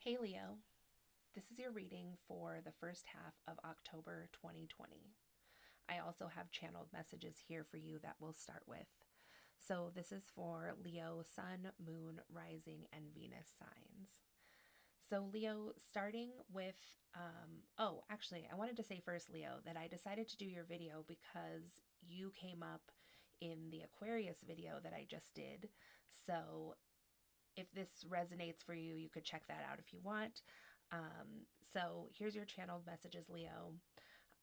Hey Leo, this is your reading for the first half of October 2020. I also have channeled messages here for you that we'll start with. So, this is for Leo, Sun, Moon, Rising, and Venus signs. So, Leo, starting with, actually, I wanted to say first, Leo, that I decided to do your video because you came up in the Aquarius video that I just did. So, if this resonates for you, you could check that out if you want. So here's your channeled messages, Leo.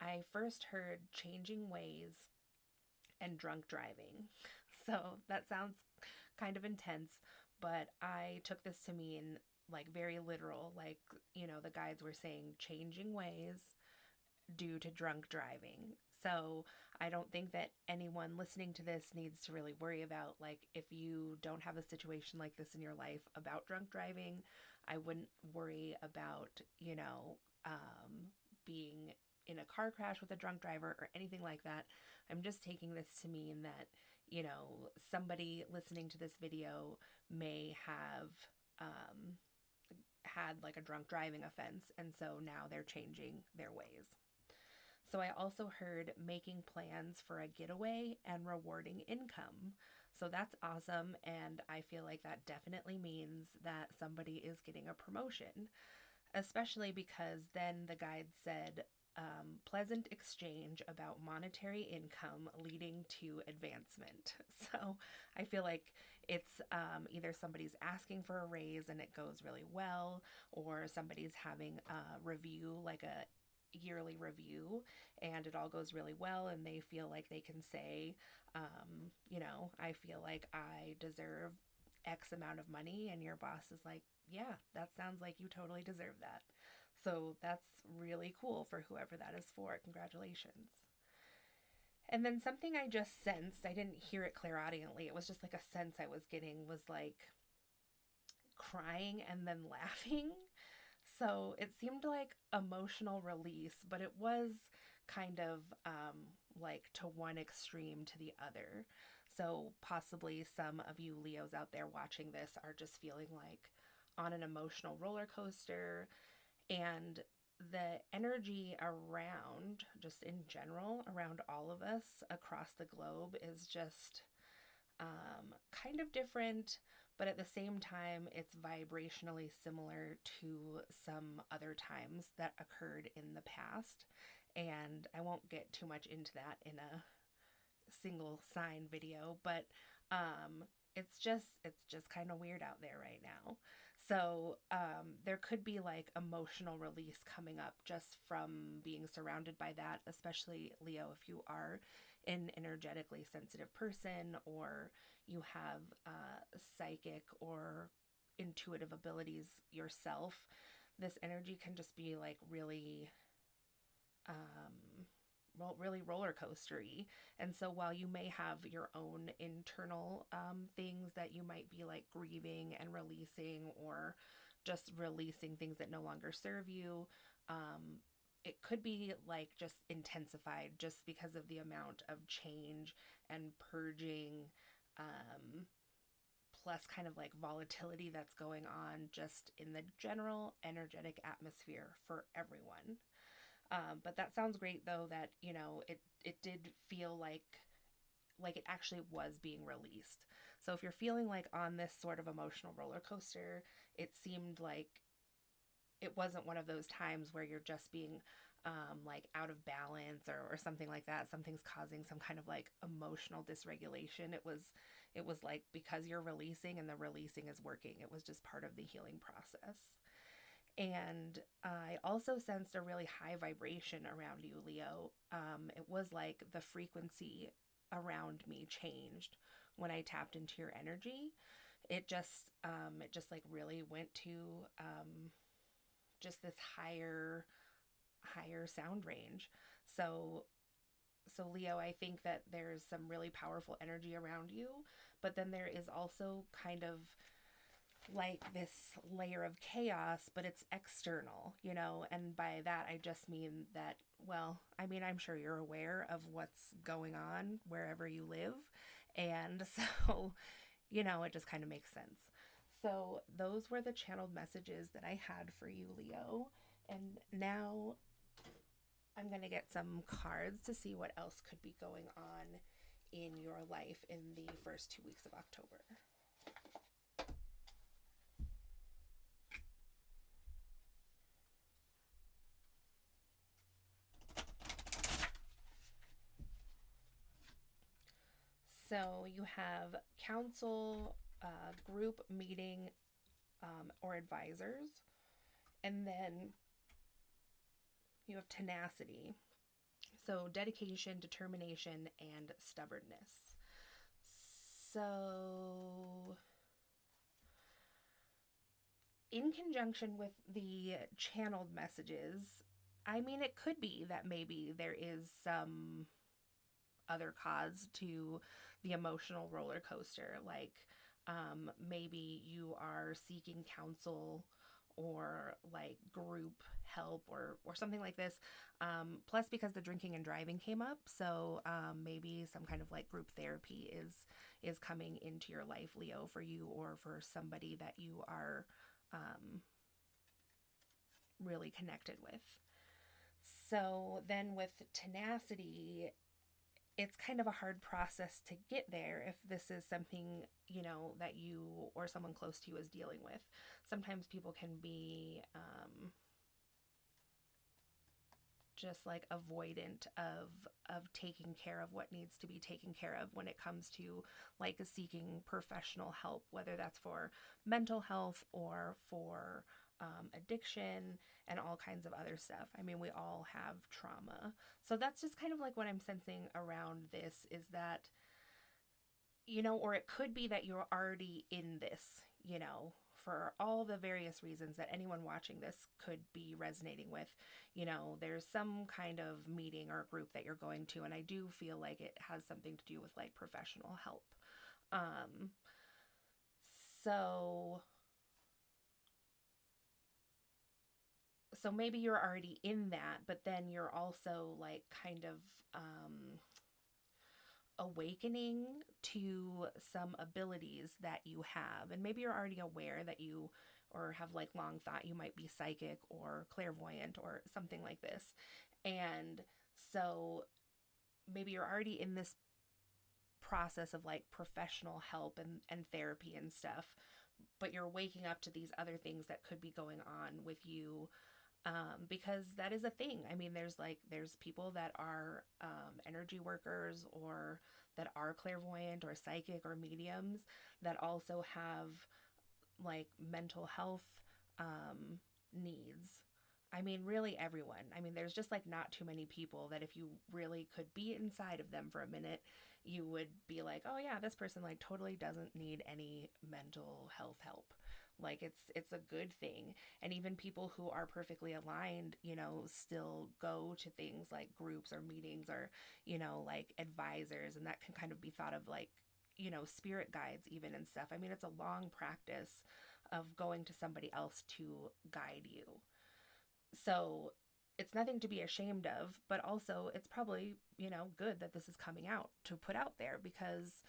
I first heard changing ways and drunk driving. So that sounds kind of intense, but I took this to mean like very literal. Like, the guides were saying changing ways due to drunk driving. So I don't think that anyone listening to this needs to really worry about, like, if you don't have a situation like this in your life about drunk driving, I wouldn't worry about, being in a car crash with a drunk driver or anything like that. I'm just taking this to mean that, somebody listening to this video may have had like a drunk driving offense, and so now they're changing their ways. So I also heard making plans for a getaway and rewarding income. So that's awesome. And I feel like that definitely means that somebody is getting a promotion, especially because then the guide said, pleasant exchange about monetary income leading to advancement. So I feel like it's either somebody's asking for a raise and it goes really well, or somebody's having a review, like a yearly review, and it all goes really well and they feel like they can say, I feel like I deserve X amount of money, and your boss is like, yeah, that sounds like you totally deserve that. So that's really cool for whoever that is for. Congratulations. And then something I just sensed, I didn't hear it clairaudiently, it was just like a sense I was getting, was like crying and then laughing. So it seemed like emotional release, but it was kind of like to one extreme to the other. So possibly some of you Leos out there watching this are just feeling like on an emotional roller coaster, and the energy around, just in general, around all of us across the globe is just kind of different, but at the same time, it's vibrationally similar to some other times that occurred in the past. And I won't get too much into that in a single sign video, but it's just kind of weird out there right now. So there could be like emotional release coming up just from being surrounded by that, especially Leo, if you are an energetically sensitive person, or you have psychic or intuitive abilities yourself. This energy can just be like really really roller coastery. And so while you may have your own internal things that you might be like grieving and releasing, or just releasing things that no longer serve you, it could be like just intensified just because of the amount of change and purging, plus kind of like volatility that's going on just in the general energetic atmosphere for everyone. But that sounds great though, that it did feel like it actually was being released. So if you're feeling like on this sort of emotional roller coaster, it seemed like it wasn't one of those times where you're just being like out of balance, or something like that. Something's causing some kind of like emotional dysregulation. It was like because you're releasing and the releasing is working. It was just part of the healing process. And I also sensed a really high vibration around you, Leo. It was like the frequency around me changed when I tapped into your energy. It just like really went to just this higher sound range. So Leo, I think that there's some really powerful energy around you, but then there is also kind of like this layer of chaos, but it's external, and by that I just mean that, well, I mean, I'm sure you're aware of what's going on wherever you live. And so, it just kind of makes sense. So those were the channeled messages that I had for you, Leo. And now I'm going to get some cards to see what else could be going on in your life in the first 2 weeks of October. So you have council, group meeting, or advisors. And then you have tenacity. So dedication, determination, and stubbornness. So in conjunction with the channeled messages, I mean, it could be that maybe there is some other cause to the emotional roller coaster. Like maybe you are seeking counsel or like group help or something like this. Plus, because the drinking and driving came up, so maybe some kind of like group therapy is coming into your life, Leo, for you or for somebody that you are really connected with. So then with tenacity, it's kind of a hard process to get there if this is something, you know, that you or someone close to you is dealing with. Sometimes people can be just like avoidant of taking care of what needs to be taken care of when it comes to like seeking professional help, whether that's for mental health or for addiction and all kinds of other stuff. I mean, we all have trauma. So that's just kind of like what I'm sensing around this is that, you know, or it could be that you're already in this, you know, for all the various reasons that anyone watching this could be resonating with. You know, there's some kind of meeting or group that you're going to, and I do feel like it has something to do with like professional help. Um, so so maybe you're already in that, but then you're also like kind of awakening to some abilities that you have. And maybe you're already aware that you or have like long thought you might be psychic or clairvoyant or something like this. And so maybe you're already in this process of like professional help and therapy and stuff, but you're waking up to these other things that could be going on with you, because that is a thing. I mean, there's people that are energy workers or that are clairvoyant or psychic or mediums that also have like mental health needs. I mean, really everyone. I mean, there's just like not too many people that if you really could be inside of them for a minute, you would be like, oh yeah, this person like totally doesn't need any mental health help. Like it's a good thing. And even people who are perfectly aligned, you know, still go to things like groups or meetings or, you know, like advisors, and that can kind of be thought of like, you know, spirit guides even and stuff. I mean, it's a long practice of going to somebody else to guide you. So it's nothing to be ashamed of, but also it's probably, you know, good that this is coming out to put out there because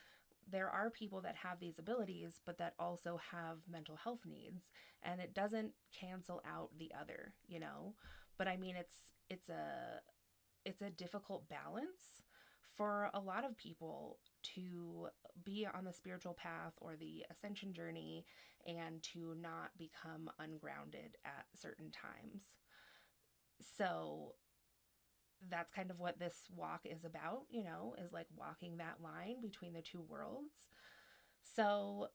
there are people that have these abilities, but that also have mental health needs, and it doesn't cancel out the other, you know? But I mean, it's a difficult balance for a lot of people to be on the spiritual path or the ascension journey and to not become ungrounded at certain times. So that's kind of what this walk is about, you know, is like walking that line between the two worlds. So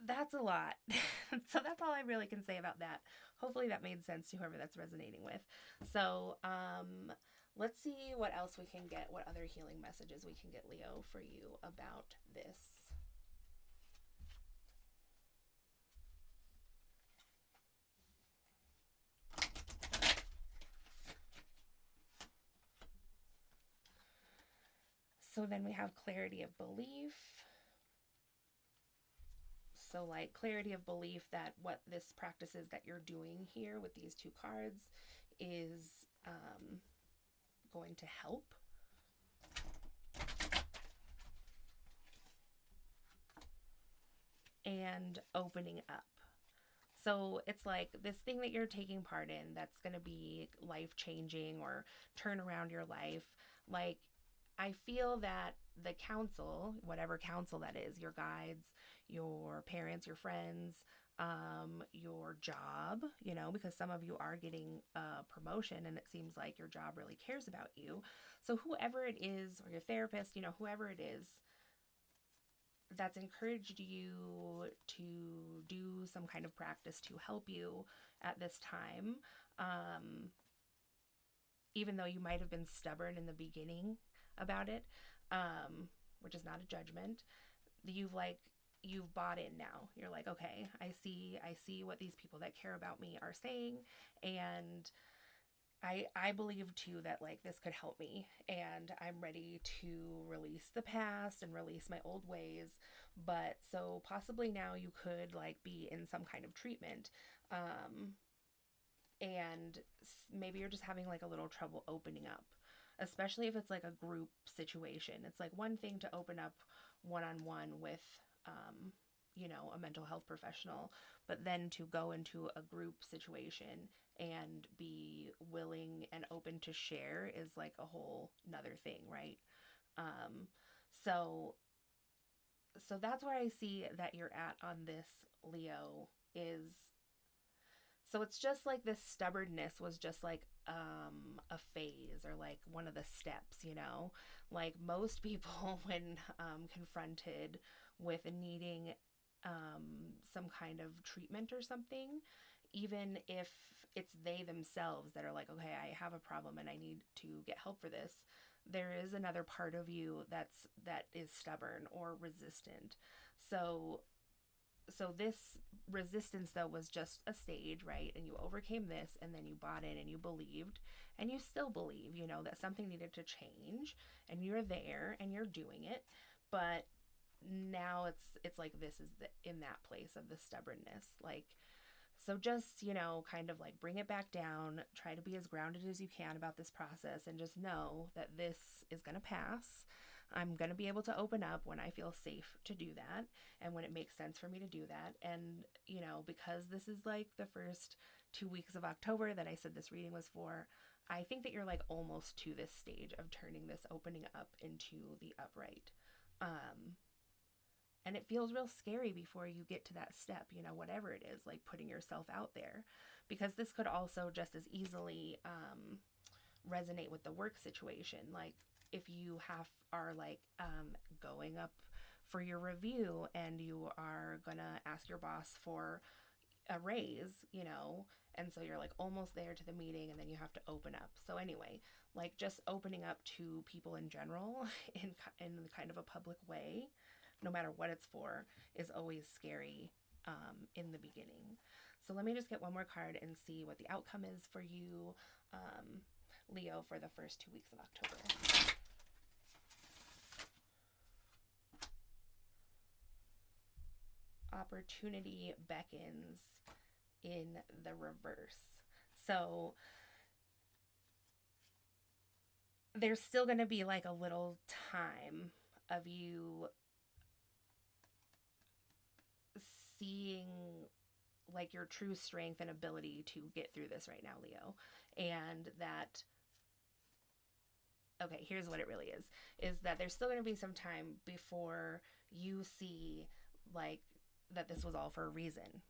that's a lot. So that's all I really can say about that. Hopefully that made sense to whoever that's resonating with. So let's see what else we can get, what other healing messages we can get, Leo, for you about this. So then we have clarity of belief. So, like, clarity of belief that what this practice is that you're doing here with these two cards is going to help. and opening up. So it's like this thing that you're taking part in that's going to be life changing or turn around your life. Like, I feel that the council, whatever council that is, your guides, your parents, your friends, your job, because some of you are getting a promotion and it seems like your job really cares about you. So, whoever it is, or your therapist, whoever it is, that's encouraged you to do some kind of practice to help you at this time. Even though you might have been stubborn in the beginning about it, which is not a judgment, you've bought in now. You're like, okay, I see what these people that care about me are saying, and I believe too that like this could help me, and I'm ready to release the past and release my old ways. But so possibly now you could like be in some kind of treatment, and maybe you're just having like a little trouble opening up, especially if it's like a group situation. It's like one thing to open up one on one with a mental health professional, but then to go into a group situation and be willing and open to share is like a whole nother thing, right? Um, so so that's where I see that you're at on this, Leo, is so it's just like this stubbornness was just like a phase or like one of the steps. Like most people when confronted with needing some kind of treatment or something, even if it's they themselves that are like, okay, I have a problem and I need to get help for this, there is another part of you that is stubborn or resistant. So this resistance though was just a stage, right? And you overcame this, and then you bought in and you believed, and you still believe, that something needed to change, and you're there and you're doing it. But now it's like this is in that place of the stubbornness. Like, so just, kind of like bring it back down, try to be as grounded as you can about this process, and just know that this is going to pass. I'm going to be able to open up when I feel safe to do that and when it makes sense for me to do that. And, because this is like the first 2 weeks of October that I said this reading was for, I think that you're like almost to this stage of turning this opening up into the upright. And it feels real scary before you get to that step, whatever it is, like putting yourself out there, because this could also just as easily resonate with the work situation. Like if you are like going up for your review and you are gonna ask your boss for a raise, and so you're like almost there to the meeting and then you have to open up. So anyway, like just opening up to people in general in kind of a public way, no matter what it's for, is always scary in the beginning. So let me just get one more card and see what the outcome is for you, Leo, for the first 2 weeks of October. Opportunity beckons in the reverse. So there's still going to be like a little time of you seeing like your true strength and ability to get through this right now, Leo. And that, okay, here's what it really is that there's still going to be some time before you see like that this was all for a reason,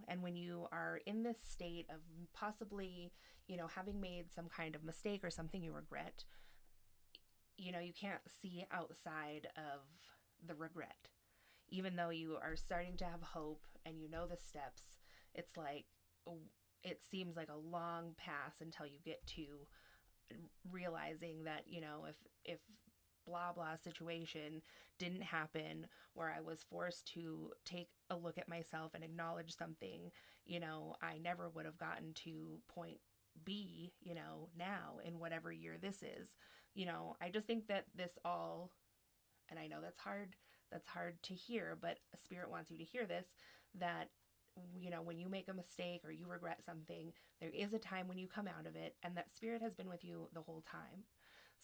and when you are in this state of possibly, having made some kind of mistake or something you regret, you can't see outside of the regret. Even though you are starting to have hope and the steps, it's like it seems like a long pass until you get to realizing that, if blah blah situation didn't happen where I was forced to take a look at myself and acknowledge something, I never would have gotten to point B, now in whatever year this is. I just think that this all, and I know that's hard to hear, but Spirit wants you to hear this, that when you make a mistake or you regret something, there is a time when you come out of it, and that Spirit has been with you the whole time.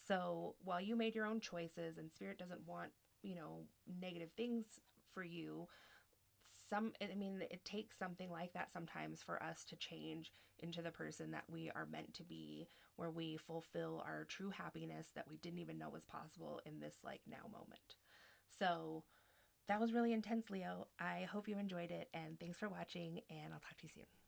So while you made your own choices and Spirit doesn't want, negative things for you, it takes something like that sometimes for us to change into the person that we are meant to be, where we fulfill our true happiness that we didn't even know was possible in this like now moment. So that was really intense, Leo. I hope you enjoyed it, and thanks for watching, and I'll talk to you soon.